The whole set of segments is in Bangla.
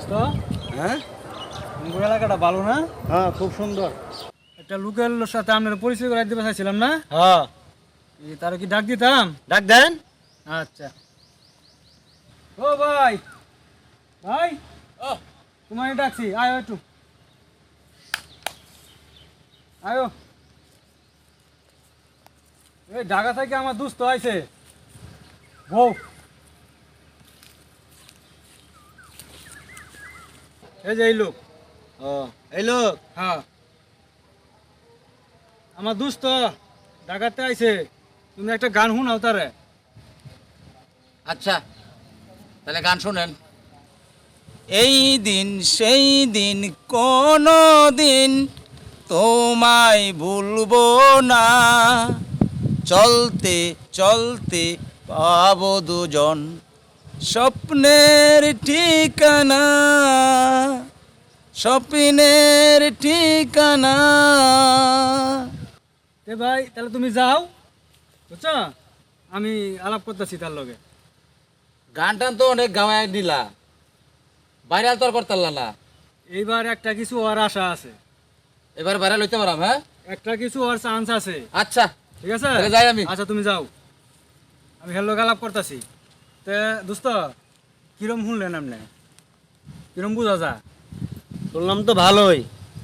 দোস্ত, হ্যাঁ আমগুলো এলাকাটা ভালো না? হ্যাঁ খুব সুন্দর। একটা লোকের সাথে আপনার পরিচয় করে দিতে চাইছিলাম না? হ্যাঁ তার কি ডাক দিতাম? ডাক দেন। আচ্ছা। ও ভাই, ভাই, তোমায় ডাকছি, আয় একটু, আয়ো। এই ঢাকা থেকে আমার দোস্ত আইছে, বউ। এই যে এই লোক। ও এই লোক। হ্যাঁ, আমার দোস্ত ঢাকাতে আইছে, তুমি একটা গান শুনাও তারে। আচ্ছা তাহলে গান শোনেন। এই দিন সেই দিন কোনো দিন তোমায় ভুলবো না, চলতে চলতে পাবো দুজন স্বপ্নের ঠিকানা, স্বপ্নের ঠিকানা। এ ভাই, তাহলে তুমি যাও, বুঝছো? আমি আলাপ করতেছি তার লগে। গান টান তো অনেক গাওয়ায় নিলা, ভাইরাল তো আর করতাল্লা না। এইবার একটা কিছু হওয়ার আশা আছে, এবার ভাইরাল হইতে পারাম। হ্যাঁ একটা কিছু হওয়ার চান্স আছে, আচ্ছা ঠিক আছে? তাহলে যাই আমি। আচ্ছা তুমি যাও, আমি হের লগে আলাপ করতেছি। তে দোস্ত, কিরম শুনলেন আপনি? কিরম বুঝা যা? শুনলাম তো ভালোই।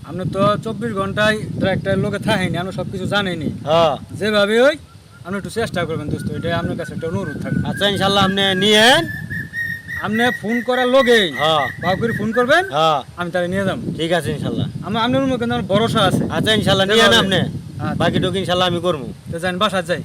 আপনি তো 24 ঘন্টায় একটা লোকে থাকেনি, আপনি সব কিছু জানেনি। হ্যাঁ যেভাবে ওই আপনি একটু চেষ্টা করবেন দোস্ত, এটা আপনার কাছে একটা অনুরোধ থাকবে। আচ্ছা ইনশাল্লাহ আপনি নিয়েন। আপনি ফোন করার লগেই হ্যাঁ ভাব করে ফোন করবেন, হ্যাঁ আমি তাহলে নিয়ে যাবো। ঠিক আছে ইনশাল্লাহ। আপনার মধ্যে কিন্তু আমার ভরসা আছে। আচ্ছা ইনশাল্লাহ নিয়েন আপনি, আচ্ছা। বাকিটুকু ইনশাল্লাহ আমি করবো। তো যান, বাসা যাই।